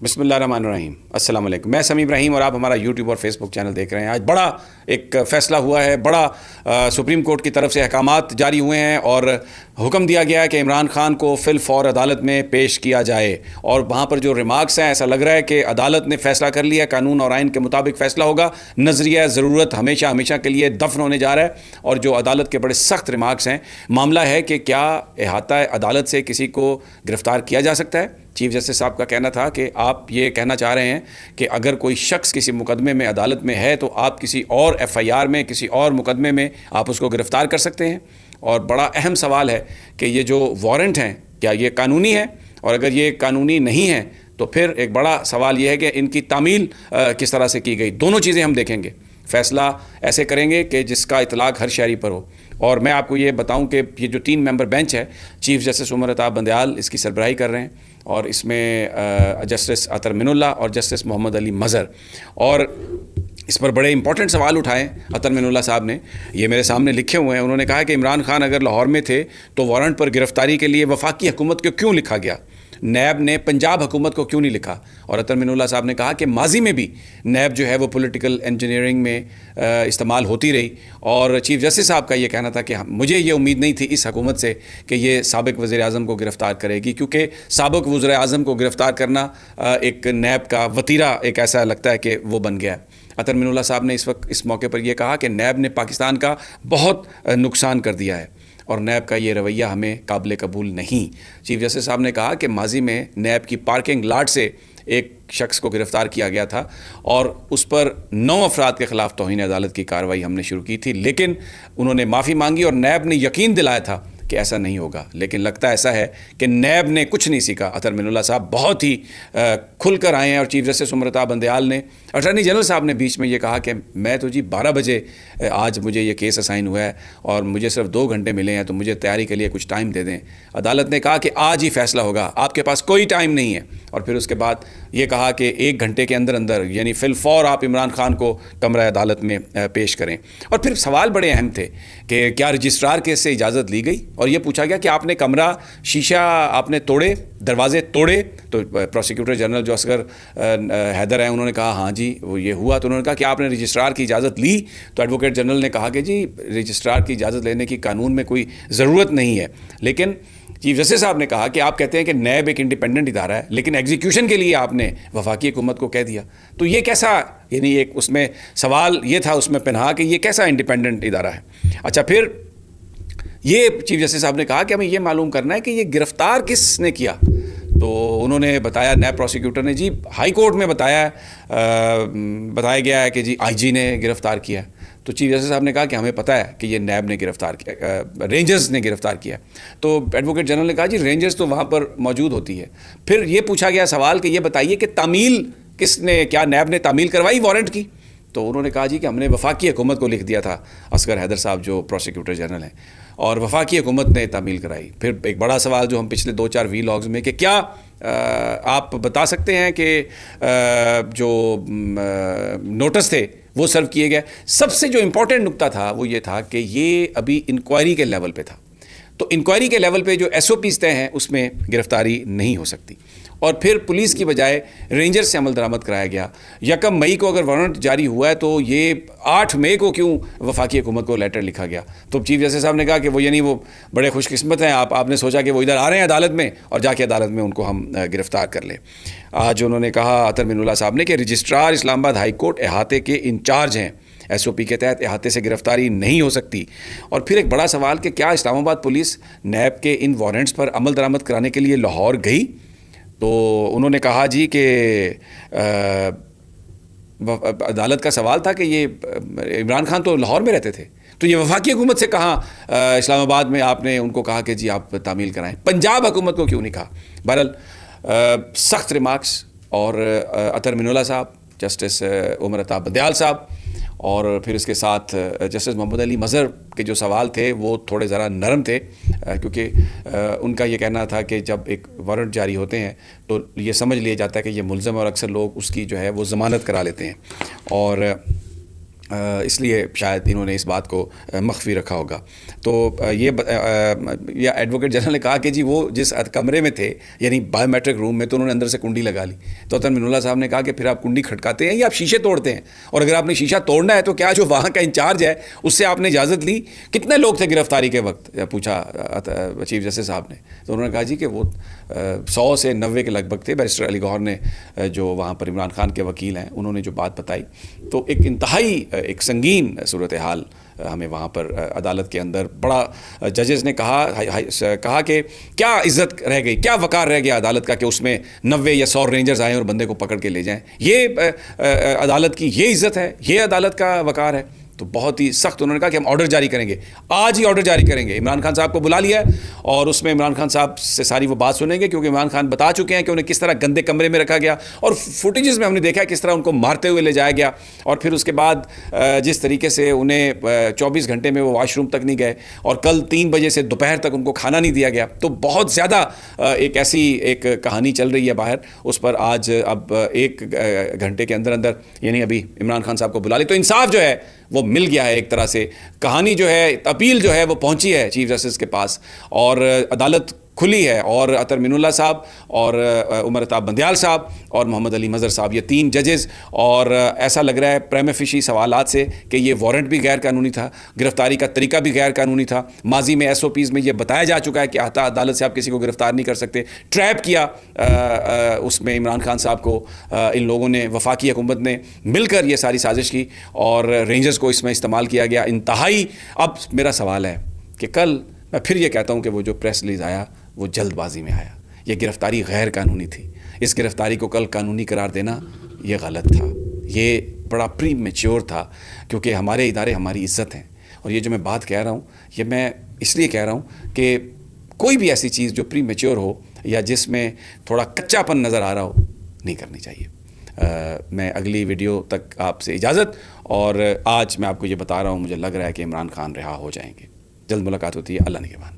بسم اللہ الرحمن الرحیم، السلام علیکم۔ میں سمیع ابراہیم اور آپ ہمارا یوٹیوب اور فیس بک چینل دیکھ رہے ہیں۔ آج بڑا ایک فیصلہ ہوا ہے، بڑا سپریم کورٹ کی طرف سے احکامات جاری ہوئے ہیں اور حکم دیا گیا ہے کہ عمران خان کو فی الفور عدالت میں پیش کیا جائے، اور وہاں پر جو ریمارکس ہیں ایسا لگ رہا ہے کہ عدالت نے فیصلہ کر لیا، قانون اور آئین کے مطابق فیصلہ ہوگا، نظریہ ضرورت ہمیشہ کے لیے دفن ہونے جا رہا ہے۔ اور جو عدالت کے بڑے سخت ریمارکس ہیں، معاملہ ہے کہ کیا احاطہ عدالت سے کسی کو گرفتار کیا جا سکتا ہے۔ چیف جسٹس صاحب کا کہنا تھا کہ آپ یہ کہنا چاہ رہے ہیں کہ اگر کوئی شخص کسی مقدمے میں عدالت میں ہے تو آپ کسی اور ایف آئی آر میں، کسی اور مقدمے میں آپ اس کو گرفتار کر سکتے ہیں۔ اور بڑا اہم سوال ہے کہ یہ جو وارنٹ ہیں کیا یہ قانونی ہے، اور اگر یہ قانونی نہیں ہے تو پھر ایک بڑا سوال یہ ہے کہ ان کی تعمیل کس طرح سے کی گئی۔ دونوں چیزیں ہم دیکھیں گے، فیصلہ ایسے کریں گے کہ جس کا اطلاق ہر شہری پر ہو۔ اور میں آپ کو یہ بتاؤں کہ یہ جو 3 ممبر بینچ ہے، چیف جسٹس عمر عطا بندیال اس کی سربراہی کر رہے ہیں، اور اس میں جسٹس اطہر من اللہ اور جسٹس محمد علی مظہر، اور اس پر بڑے امپورٹنٹ سوال اٹھائے اطہر من اللہ صاحب نے، یہ میرے سامنے لکھے ہوئے ہیں۔ انہوں نے کہا کہ عمران خان اگر لاہور میں تھے تو وارنٹ پر گرفتاری کے لیے وفاقی حکومت کو کیوں لکھا گیا، نیب نے پنجاب حکومت کو کیوں نہیں لکھا۔ اور اطہر من اللہ صاحب نے کہا کہ ماضی میں بھی نیب جو ہے وہ پولیٹیکل انجینئرنگ میں استعمال ہوتی رہی، اور چیف جسٹس صاحب کا یہ کہنا تھا کہ مجھے یہ امید نہیں تھی اس حکومت سے کہ یہ سابق وزیر اعظم کو گرفتار کرے گی، کیونکہ سابق وزیر اعظم کو گرفتار کرنا ایک نیب کا وتیرہ ایک ایسا لگتا ہے کہ وہ بن گیا ہے۔ اطہر من اللہ صاحب نے اس موقع پر یہ کہا کہ نیب نے پاکستان کا بہت نقصان کر دیا ہے اور نیب کا یہ رویہ ہمیں قابل قبول نہیں۔ چیف جسٹس صاحب نے کہا کہ ماضی میں نیب کی پارکنگ لاٹ سے ایک شخص کو گرفتار کیا گیا تھا اور اس پر 9 افراد کے خلاف توہین عدالت کی کارروائی ہم نے شروع کی تھی، لیکن انہوں نے معافی مانگی اور نیب نے یقین دلایا تھا کہ ایسا نہیں ہوگا، لیکن لگتا ایسا ہے کہ نیب نے کچھ نہیں سیکھا۔ اطہر من اللہ صاحب بہت ہی کھل کر آئے ہیں، اور چیف جسٹس عمر عطا بندیال نے، اٹارنی جنرل صاحب نے بیچ میں یہ کہا کہ میں تو 12 بجے آج مجھے یہ کیس اسائن ہوا ہے اور مجھے صرف 2 گھنٹے ملے ہیں، تو مجھے تیاری کے لیے کچھ ٹائم دے دیں۔ عدالت نے کہا کہ آج ہی فیصلہ ہوگا، آپ کے پاس کوئی ٹائم نہیں ہے، اور پھر اس کے بعد یہ کہا کہ 1 گھنٹے کے اندر یعنی فی الفور آپ عمران خان کو کمرہ عدالت میں پیش کریں۔ اور پھر سوال بڑے اہم تھے کہ کیا رجسٹرار کیس سے اجازت لی گئی، اور یہ پوچھا گیا کہ آپ نے کمرہ شیشہ آپ نے توڑے، دروازے توڑے، تو پروسیکیوٹر جنرل جو اصغر حیدر ہیں انہوں نے کہا ہاں جی وہ یہ ہوا۔ تو انہوں نے کہا کہ آپ نے رجسٹرار کی اجازت لی، تو ایڈوکیٹ جنرل نے کہا کہ جی رجسٹرار کی اجازت لینے کی قانون میں کوئی ضرورت نہیں ہے، لیکن چیف جسٹس صاحب نے کہا کہ آپ کہتے ہیں کہ نیب ایک انڈیپینڈنٹ ادارہ ہے، لیکن ایگزیکیوشن کے لیے آپ نے وفاقی حکومت کو کہہ دیا، تو یہ کیسا، یعنی ایک اس میں سوال یہ تھا اس میں پنہا کہ یہ کیسا انڈیپینڈنٹ ادارہ ہے۔ اچھا، پھر یہ چیف جسٹس صاحب نے کہا کہ ہمیں یہ معلوم کرنا ہے کہ یہ گرفتار کس نے کیا، تو انہوں نے بتایا، نیب پروسیکیوٹر نے، جی ہائی کورٹ میں بتایا گیا ہے کہ جی آئی جی نے گرفتار کیا۔ تو چیف جسٹس صاحب نے کہا کہ ہمیں پتہ ہے کہ یہ نیب نے گرفتار کیا، رینجرز نے گرفتار کیا۔ تو ایڈوکیٹ جنرل نے کہا جی رینجرز تو وہاں پر موجود ہوتی ہے۔ پھر یہ پوچھا گیا سوال کہ یہ بتائیے کہ تعمیل کس نے، کیا نیب نے تعمیل کروائی وارنٹ کی؟ تو انہوں نے کہا جی کہ ہم نے وفاقی حکومت کو لکھ دیا تھا، اصغر حیدر صاحب جو پروسیکیوٹر جنرل ہیں، اور وفاقی حکومت نے تعمیل کرائی۔ پھر ایک بڑا سوال جو ہم پچھلے 2-4 ویلاگز میں کہ کیا آپ بتا سکتے ہیں کہ جو نوٹس تھے وہ سرو کیے گئے۔ سب سے جو امپورٹنٹ نکتہ تھا وہ یہ تھا کہ یہ ابھی انکوائری کے لیول پہ تھا، تو انکوائری کے لیول پہ جو ایس او پیز طے ہیں اس میں گرفتاری نہیں ہو سکتی، اور پھر پولیس کی بجائے رینجر سے عمل درآمد کرایا گیا۔ 1 مئی کو اگر وارنٹ جاری ہوا ہے تو یہ 8 مئی کو کیوں وفاقی حکومت کو لیٹر لکھا گیا؟ تو چیف جسٹس صاحب نے کہا کہ وہ یعنی وہ بڑے خوش قسمت ہیں، آپ نے سوچا کہ وہ ادھر آ رہے ہیں عدالت میں اور جا کے عدالت میں ان کو ہم گرفتار کر لیں۔ آج انہوں نے کہا اطہر من اللہ صاحب نے کہ رجسٹرار اسلام آباد ہائی کورٹ احاطے کے انچارج ہیں، ایس او پی کے تحت احاطے سے گرفتاری نہیں ہو سکتی۔ اور پھر ایک بڑا سوال کہ کیا اسلام آباد پولیس نیب کے ان وارنٹس پر عمل درآمد کرانے کے لیے لاہور گئی؟ تو انہوں نے کہا جی کہ عدالت کا سوال تھا کہ یہ عمران خان تو لاہور میں رہتے تھے، تو یہ وفاقی حکومت سے کہاں اسلام آباد میں آپ نے ان کو کہا کہ جی آپ تعمیل کرائیں، پنجاب حکومت کو کیوں نہیں کہا؟ بہرحال سخت ریمارکس، اور اطہر من اللہ صاحب، جسٹس عمر عطا بندیال صاحب، اور پھر اس کے ساتھ جسٹس محمد علی مظہر کے جو سوال تھے وہ تھوڑے ذرا نرم تھے، کیونکہ ان کا یہ کہنا تھا کہ جب ایک وارنٹ جاری ہوتے ہیں تو یہ سمجھ لیا جاتا ہے کہ یہ ملزم، اور اکثر لوگ اس کی جو ہے وہ ضمانت کرا لیتے ہیں۔ اور اس لیے شاید انہوں نے اس بات کو مخفی رکھا ہوگا. تو یہ ایڈوکیٹ جنرل نے کہا کہ جی وہ جس کمرے میں تھے یعنی بایو میٹرک روم میں تو انہوں نے اندر سے کنڈی لگا لی. تو عطر من اللہ صاحب نے کہا کہ پھر آپ کنڈی کھٹکاتے ہیں یا آپ شیشے توڑتے ہیں, اور اگر آپ نے شیشہ توڑنا ہے تو کیا جو وہاں کا انچارج ہے اس سے آپ نے اجازت لی؟ کتنے لوگ تھے گرفتاری کے وقت, پوچھا چیف جسٹس صاحب نے. تو انہوں نے کہا جی کہ وہ 100 سے 90 کے لگ بھگ تھے. بیرسٹر علی گوہر نے جو وہاں پر عمران خان کے وکیل ہیں انہوں نے جو بات بتائی تو ایک انتہائی ایک سنگین صورتحال ہمیں وہاں پر عدالت کے اندر بڑا ججز نے کہا کہ کیا عزت رہ گئی, کیا وقار رہ گیا عدالت کا کہ اس میں 90 یا 100 رینجرز آئیں اور بندے کو پکڑ کے لے جائیں. یہ عدالت کی یہ عزت ہے, یہ عدالت کا وقار ہے. تو بہت ہی سخت انہوں نے کہا کہ ہم آرڈر جاری کریں گے, آج ہی آرڈر جاری کریں گے. عمران خان صاحب کو بلا لیا ہے اور اس میں عمران خان صاحب سے ساری وہ بات سنیں گے, کیونکہ عمران خان بتا چکے ہیں کہ انہیں کس طرح گندے کمرے میں رکھا گیا, اور فوٹیجز میں ہم نے دیکھا کس طرح ان کو مارتے ہوئے لے جایا گیا, اور پھر اس کے بعد جس طریقے سے انہیں 24 گھنٹے میں وہ واش روم تک نہیں گئے, اور کل 3 بجے سے دوپہر تک ان کو کھانا نہیں دیا گیا. تو بہت زیادہ ایک ایسی ایک کہانی چل رہی ہے باہر, اس پر آج اب 1 گھنٹے کے اندر اندر یعنی ابھی عمران خان صاحب کو بلا لی. تو انصاف جو ہے وہ مل گیا ہے ایک طرح سے, کہانی جو ہے اپیل جو ہے وہ پہنچی ہے چیف جسٹس کے پاس, اور عدالت کھلی ہے. اور عطر من اللہ صاحب اور عمر الطاف بندیال صاحب اور محمد علی مظہر صاحب, یہ 3 ججز, اور ایسا لگ رہا ہے پریما فیشی سوالات سے کہ یہ وارنٹ بھی غیر قانونی تھا, گرفتاری کا طریقہ بھی غیر قانونی تھا. ماضی میں SOPs میں یہ بتایا جا چکا ہے کہ عدالت سے آپ کسی کو گرفتار نہیں کر سکتے. ٹریپ کیا اس میں عمران خان صاحب کو ان لوگوں نے, وفاقی حکومت نے مل کر یہ ساری سازش کی, اور رینجرز کو اس میں استعمال کیا گیا انتہائی. اب میرا سوال ہے کہ کل میں پھر یہ کہتا ہوں کہ وہ جو پریس ریلیز آیا وہ جلد بازی میں آیا, یہ گرفتاری غیر قانونی تھی. اس گرفتاری کو کل قانونی قرار دینا یہ غلط تھا, یہ بڑا پری میچور تھا, کیونکہ ہمارے ادارے ہماری عزت ہیں. اور یہ جو میں بات کہہ رہا ہوں یہ میں اس لیے کہہ رہا ہوں کہ کوئی بھی ایسی چیز جو پری میچور ہو یا جس میں تھوڑا کچا پن نظر آ رہا ہو نہیں کرنی چاہیے. میں اگلی ویڈیو تک آپ سے اجازت, اور آج میں آپ کو یہ بتا رہا ہوں مجھے لگ رہا ہے کہ عمران خان رہا ہو جائیں گے. جلد ملاقات ہوتی ہے, اللہ نگہبان.